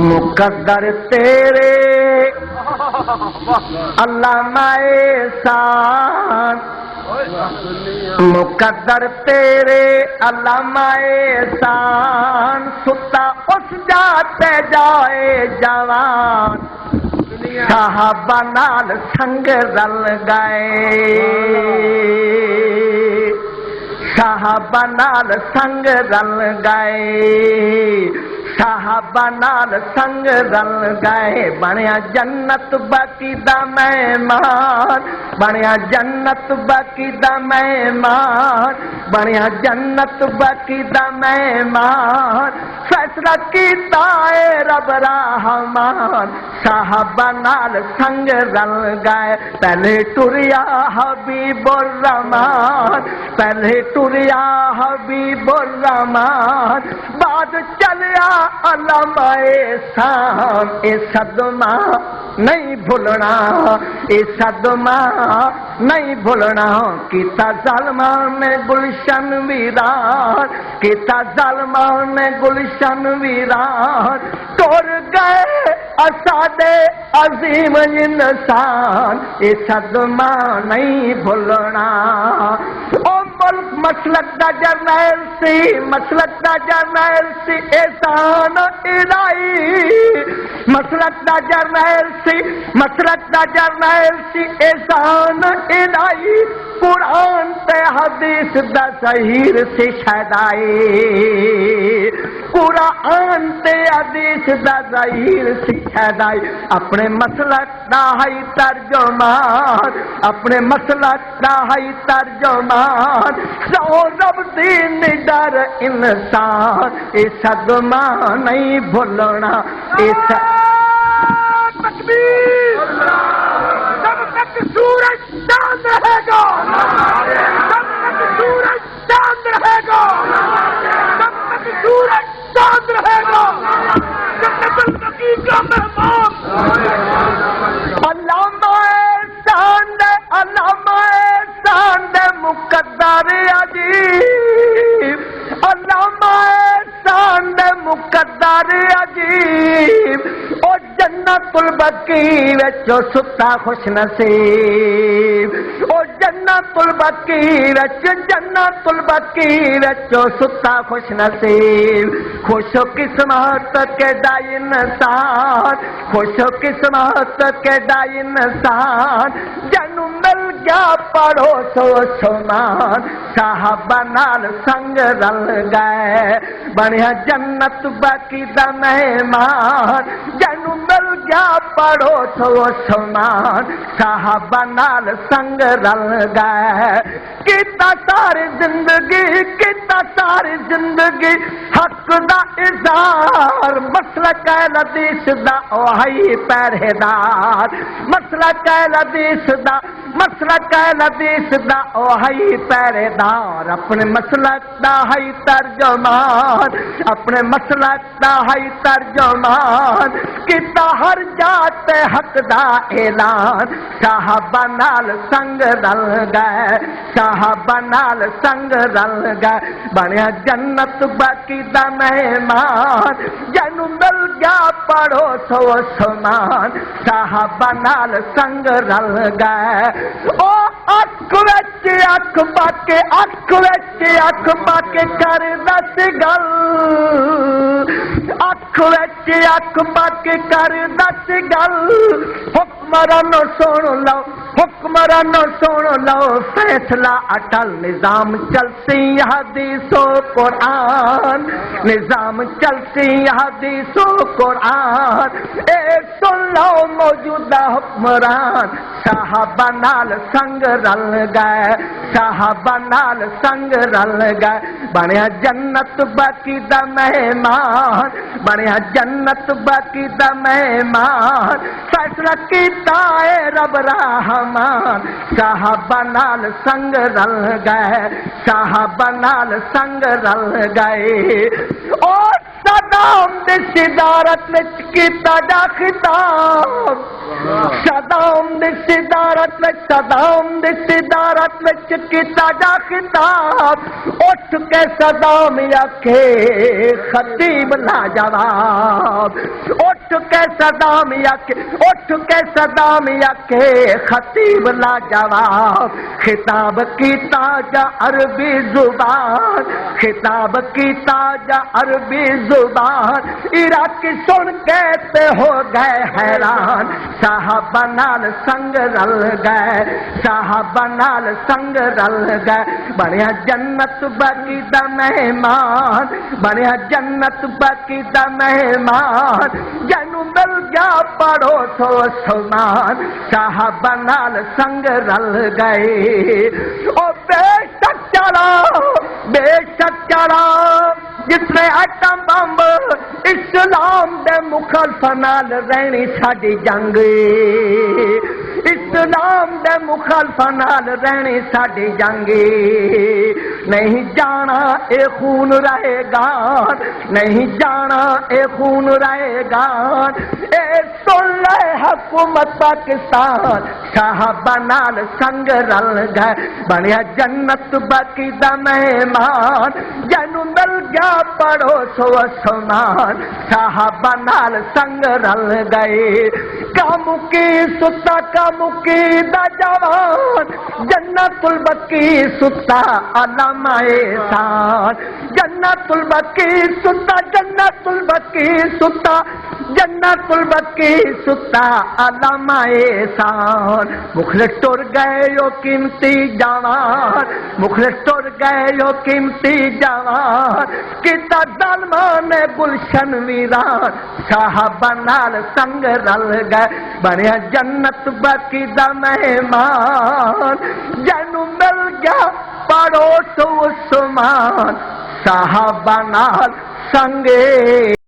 مقدر تیرے علامہ احسان، مقدر تیرے علامہ احسان، ستا اس جاتے جائے جوان، صحابہ نال سنگ رل گئے، صحابہ نال سنگ رل گئے، صحابہ نال سنگ رل گئے، بنیا جنت باقی دا مہمان، بنیا جنت باقی دا مہمان، بنیا جنت باقی دا مہمان، فیصلہ کیتا اے رب رحمان، صحابہ نال سنگ رل گئے، پہلے ٹریا حبیب الرحمان، پہلے ٹریا حبیب الرحمان، بعد چلیا علامہ احسان، اے صدمہ نہیں بھولنا، اے صدمہ نہیں بھولنا، کیتا ظالمان نے گلشن ویران، کیتا ظالمان نے گلشن ویران، توڑ گئے اسادے عظیم انسان، اے صدمہ نہیں بھولنا۔ او ملک مسلک دا جرنیل سی، مسلک دا جرنیل سی احسان الہی، مسلک دا جرنیل سی، مسلک دا جرنیل سی احسان الہی، قرآن تے حدیث دا ظہیر سی شہدائی، قرآن تے حدیث دا ظہیر سی شہدائی، اپنے مسلک دا ہے ترجمان، اپنے مسلک دا ہے ترجمان، سو رب دین ڈر انسان، اے صدمہ نہیں بھولنا، اے تکبیر، جب تک سورج چاند رہے گا، جب تک سورج چاند رہے گا، جب تک سورج چاند رہے گا، جنت البقیع کا مہمان علامہ احسان دے، علامہ احسان دے مقدر عجیب، علامہ احسان دے مقدر عجیب، او جنت البقیع وچوں ستا خوش نصیب، او جنت البقیع وچ، جنت البقیع وچوں ستا خوش نصیب، خوش و قسمت کے دا انسان، خوش و قسمت کے دا انسان، جنوں مل گیا پڑھو سو سمان، صحابہ نال سنگ رل گئے، بنیا جنت باقی دا مہمان، جنوں مل گیا پڑھو سو سمان، صحابہ نال سنگ رل گئے، کیتا ساری زندگی، کیتا ساری زندگی حق دا اظہار، مسلک اہل حدیث دا اوہی پہریدار، مسلک اہل حدیث دا، مسلک اہل حدیث دا اوہی پہریدار، اپنے مسلک دا ہے ترجمان، اپنے مسلک دا ہے ترجمان، کیتا ہر جات حق دا اعلان، صحابہ نال سنگ رل گئے، صحابہ نال سنگ رل گئے، بنیا جنت باقی دا مہمان، جنوں مل گیا پڑھو سو سمان، صحابہ نال سنگ رل گئے، او اکھ وچ اکھ پا کے، اکھ وچ اکھ پا کے کر دس گل، اکھ وچ اکھ پا کے کر دس گل، حکمرانو سن لو، حکمرانو سن لو، فیصلہ اٹل، نظام چلسی حدیث و قرآن، نظام چلسی حدیث و قرآن، اے سن لو موجودہ حکمران، صحابہ نال سنگ رل گئے، صحابہ نال سنگ رل گئے، بنیا جنت باقی دا مہمان، بنیا جنت باقی دا مہمان، فیصلہ کیتا اے رب رحمان، صحابہ نال سنگ رل گئے، صحابہ نال سنگ رل گئے، اور صدام دی صدارت وچ کیتا جا خطاب صدام دی صدارت وچ صدام دی صدارت وچ کیتا جا خطاب اٹھ کے صدام آکھے خطیب لاجواب اٹھ کے صدام آکھے اٹھ کے صدام آکھے خطیب لاجواب خطاب کیتا جا عربی زبان خطاب کیتا جا عربی زبان عراقی سن کے تے ہو گئے حیران صحابہ نال سنگ رل گئے صحابہ نال سنگ رل گئے بنیا جنت باقی دا مہمان بنیا جنت باقی دا مہمان جنو مل گیا پڑھو تو سمان صحابہ نال سنگ رل گئے او بے شک چلا جس نے ایٹم بم اسلام دے مخالفاں نال رہنی ساڈی جنگ اسلام دے مخالفاں نال رہنی ساڈی جنگ نہیں جانا اے خون رہے گا نہیں جانا اے خون رہے گا اے سن لے حکومت پاکستان صحابہ نال سنگ رل گئے بنیا جنت باقی دا مہمان جنو مل گیا پڑھو سو سمان صحابہ نال سنگ رل گئے کامو کی ستا کامو کی دا جوان جنت البقی ستا علامہ احسان جنت البقی ستا جنت البقی ستا جنت البقی ستا علامہ احسان مخلص ٹر گئے یو قیمتی جوان مخلص ٹر گئے یو قیمتی جوان کتا ظالمان گلشن ویران صحابہ نال سنگ رل گئے بنیا جنت باقی دا مہمان جنو مل گیا پڑھو تو سمان صحابہ نال سنگے